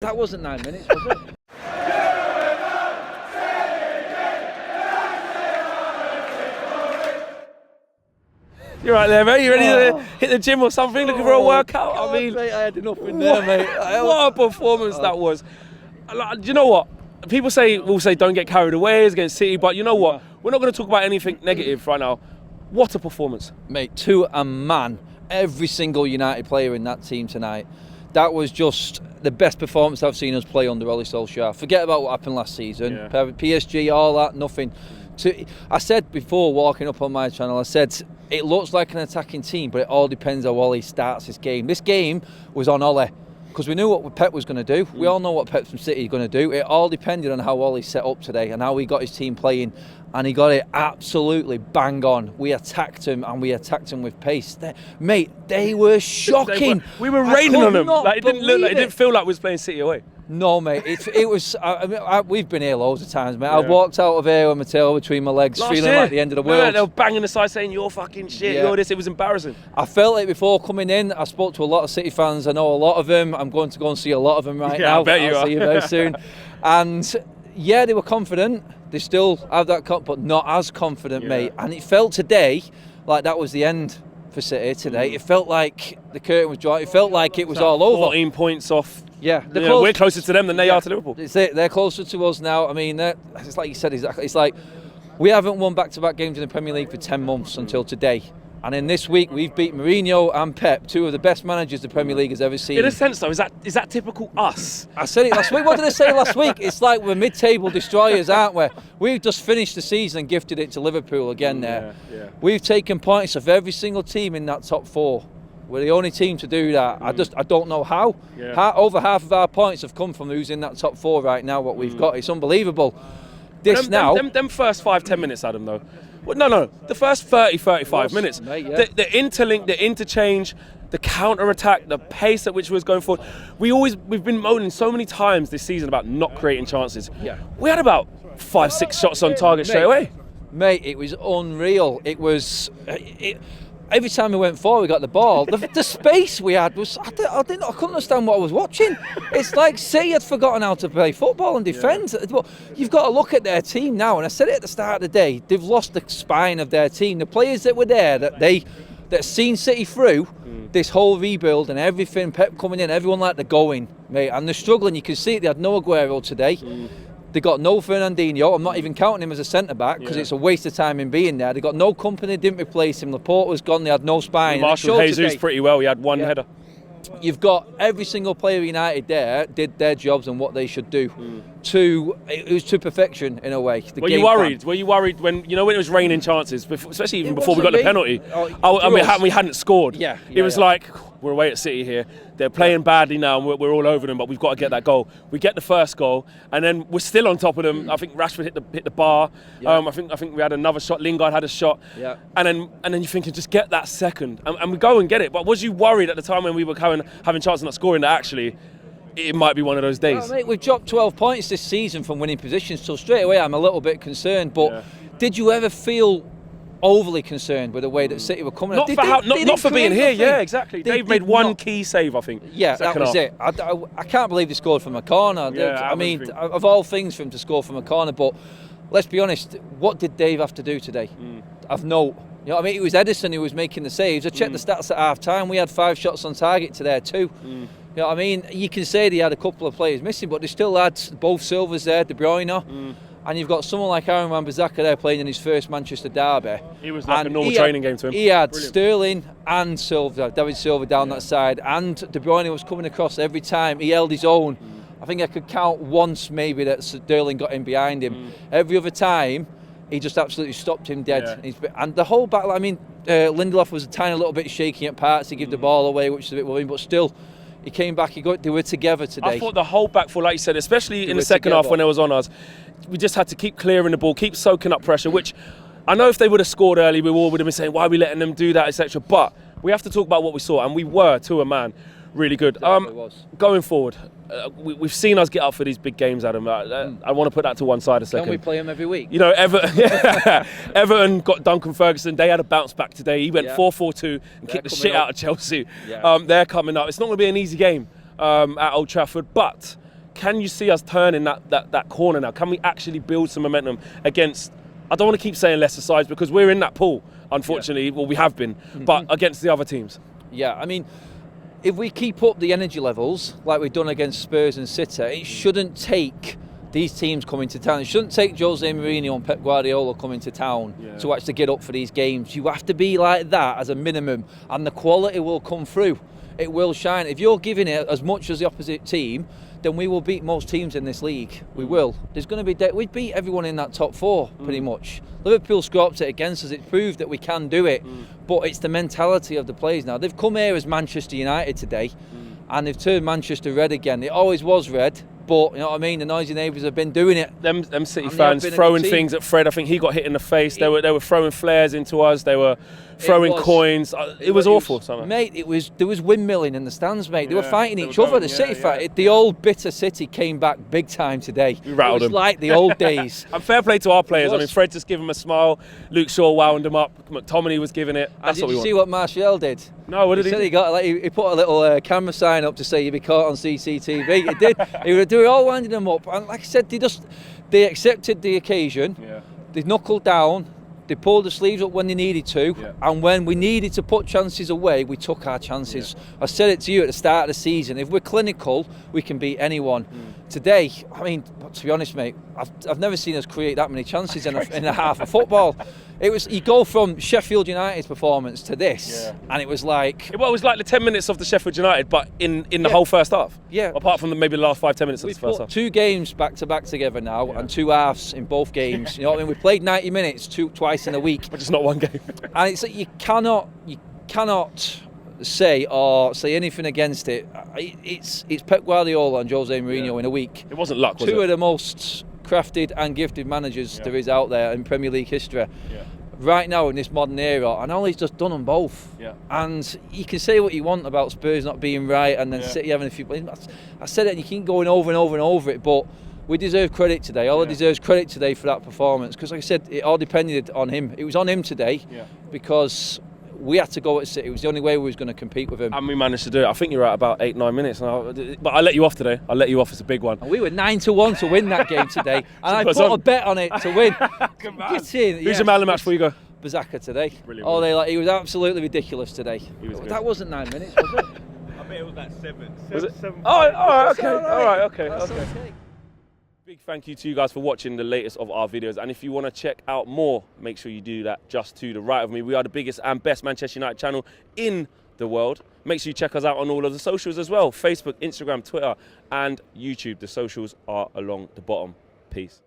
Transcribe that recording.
That wasn't 9 minutes, was it? You're right there, mate. You ready to hit the gym or something? Looking for a workout? God, I mean, mate, I had enough in there, mate. What a performance that was. Do you know what? People will say don't get carried away against City, but you know what? We're not going to talk about anything negative right now. What a performance. Mate, to a man, every single United player in that team tonight. That was just the best performance I've seen us play under Ole Solskjaer. Forget about what happened last season. Yeah. PSG, all that, nothing. I said before walking up on my channel, I said it looks like an attacking team, but it all depends how Ole starts this game. This game was on Ole because we knew what Pep was going to do. We all know what Pep from City is going to do. It all depended on how Ole set up today and how he got his team playing, and he got it absolutely bang on. We attacked him, and we attacked him with pace. Mate, they were shocking. We were raining on them. Like, it didn't feel like we was playing City away. No, mate, it was. We've been here loads of times, mate. Yeah. I've walked out of here with my tail between my legs, feeling like the end of the world. They were banging the side saying, "You're fucking shit, you're this." It was embarrassing. I felt it before coming in. I spoke to a lot of City fans. I know a lot of them. I'm going to go and see a lot of them right now. I bet I'll see you very soon. And yeah, they were confident. They still have that, but not as confident, mate. And it felt today like that was the end for City today. It felt like the curtain was drawn. It felt like it was all over. 14 points off. Yeah, we're closer to them than they are to Liverpool. It's it. They're closer to us now. I mean, it's like you said, exactly. It's like we haven't won back-to-back games in the Premier League for 10 months until today. And in this week, we've beat Mourinho and Pep, two of the best managers the Premier League has ever seen. In a sense, though, is that typical us? I said it last week. What did I say last week? It's like we're mid-table destroyers, aren't we? We've just finished the season and gifted it to Liverpool again there. Yeah. We've taken points off every single team in that top four. We're the only team to do that. I don't know how. Over half of our points have come from who's in that top four right now, what we've got. It's unbelievable. Them first 5-10 minutes, Adam, though. Well, no. The first 30-35 minutes. Mate, the interlink, the interchange, the counter-attack, the pace at which we was going forward. We've been moaning so many times this season about not creating chances. Yeah. We had about 5-6 shots on target straight away. Mate, it was unreal. It was... Every time we went forward, we got the ball. The space we had was... I couldn't understand what I was watching. It's like City had forgotten how to play football and defend. Yeah. You've got to look at their team now, and I said it at the start of the day, they've lost the spine of their team. The players that were there, that seen City through this whole rebuild and everything, Pep coming in, everyone like they're going, mate. And they're struggling. You can see it. They had no Aguero today. They got no Fernandinho. I'm not even counting him as a centre-back because it's a waste of time in being there. They got no company, didn't replace him. Laporte was gone, they had no spine. Marshall Jesus pretty well, he had one header. You've got every single player United there did their jobs and what they should do. It was to perfection in a way. Were you worried? Were you worried when it was raining chances, especially even before we got the penalty? We hadn't scored. It was like, we're away at City here. They're playing badly now, and we're all over them. But we've got to get that goal. We get the first goal, and then we're still on top of them. I think Rashford hit the bar. I think we had another shot. Lingard had a shot. And then you're thinking, just get that second, and we go and get it. But was you worried at the time when we were having chances not scoring that actually it might be one of those days? Well, mate, we've dropped 12 points this season from winning positions, so straight away I'm a little bit concerned. But did you ever feel overly concerned with the way that City were coming? Not for being here. Yeah, exactly. They've made one key save, I think. Yeah, that was it. I can't believe they scored from a corner. I mean, of all things for him to score from a corner. But let's be honest, what did Dave have to do today? Of note. You know what I mean? It was Edison who was making the saves. I checked the stats at half-time. We had 5 shots on target to there too. You know what I mean? You can say they had a couple of players missing, but they still had both Silvers there, De Bruyne. And you've got someone like Aaron Wan-Bissaka there playing in his first Manchester derby. He was like a normal training game to him. He had Sterling and David Silva down that side, and De Bruyne was coming across every time. He held his own. I think I could count once maybe that Sterling got in behind him. Every other time, he just absolutely stopped him dead. And the whole back, I mean, Lindelof was a tiny little bit shaky at parts to give the ball away, which is a bit worrying, but still, he came back, they were together today. I thought the whole back four, like you said, especially in the second half when it was on us, we just had to keep clearing the ball, keep soaking up pressure, which I know if they would have scored early, we all would have been saying, why are we letting them do that, etc. But we have to talk about what we saw, and we were, to a man, really good. Going forward, we've seen us get up for these big games, Adam. I want to put that to one side a second. Can we play them every week? You know, Everton got Duncan Ferguson. They had a bounce back today. He went 4-4-2 and kicked the shit out of Chelsea. They're coming up. It's not going to be an easy game at Old Trafford, but can you see us turning that corner now? Can we actually build some momentum against, I don't want to keep saying lesser sides because we're in that pool, unfortunately. Well, we have been, but against the other teams. Yeah, I mean, if we keep up the energy levels like we've done against Spurs and City, it shouldn't take these teams coming to town. It shouldn't take Jose Mourinho and Pep Guardiola coming to town to actually get up for these games. You have to be like that as a minimum, and the quality will come through. It will shine. If you're giving it as much as the opposite team, then we will beat most teams in this league. We will. There's going to be we beat everyone in that top four pretty much. Liverpool scrapped it against us. It proved that we can do it, but it's the mentality of the players now. They've come here as Manchester United today, and they've turned Manchester red again. It always was red. But, you know what I mean, the noisy neighbours have been doing it. Them City fans throwing things at Fred. I think he got hit in the face. They were throwing flares into us. They were throwing coins. It was awful. Mate, there was windmilling in the stands, mate. They were fighting each other. The City fight. The old bitter City came back big time today. We rattled them. It was like the old days. And fair play to our players. I mean, Fred just gave him a smile. Luke Shaw wound him up. McTominay was giving it. That's what we want. Did you see what Martial did? No, what did he do? He put a little camera sign up to say you'd be caught on CCTV. He did. They were all winding him up. And like I said, they accepted the occasion. Yeah. They knuckled down. They pulled the sleeves up when they needed to, and when we needed to put chances away, we took our chances. I said it to you at the start of the season. If we're clinical, we can beat anyone. Today, I mean, to be honest, mate, I've never seen us create that many chances in a half of football. It was, you go from Sheffield United's performance to this, and it was like... Well, it was like the 10 minutes of the Sheffield United, but in the whole first half. Yeah. Apart from maybe the last 5-10 minutes of the first half. 2 games back-to-back together now, and 2 halves in both games. You know what I mean? We played 90 minutes twice in a week. But it's not one game. And it's like you cannot say anything against it. It's Pep Guardiola and Jose Mourinho in a week. It wasn't luck, was it? 2 of the most crafted and gifted managers there is out there in Premier League history. Right now in this modern era, and Ollie's just done them both. And you can say what you want about Spurs not being right and then City having a few. I said it, and you keep going over and over and over it, but we deserve credit today. Ola deserves credit today for that performance, because like I said, it all depended on him. It was on him today because we had to go at City. It was the only way we was going to compete with him. And we managed to do it. I think you're at about 8-9 minutes. But I let you off today. I let you off. It's a big one. And we were 9-1 to win that game today. And I put a bet on it to win. Get in. Who's your man of the match before you go? Bazaka today. Brilliant. He was absolutely ridiculous today. That wasn't 9 minutes, was it? I bet it was like 7. Was it? 7. Oh, all right, okay. Big thank you to you guys for watching the latest of our videos, and if you want to check out more, make sure you do that just to the right of me. We are the biggest and best Manchester United channel in the world. Make sure you check us out on all of the socials as well: Facebook, Instagram, Twitter and YouTube. The socials are along the bottom. Peace.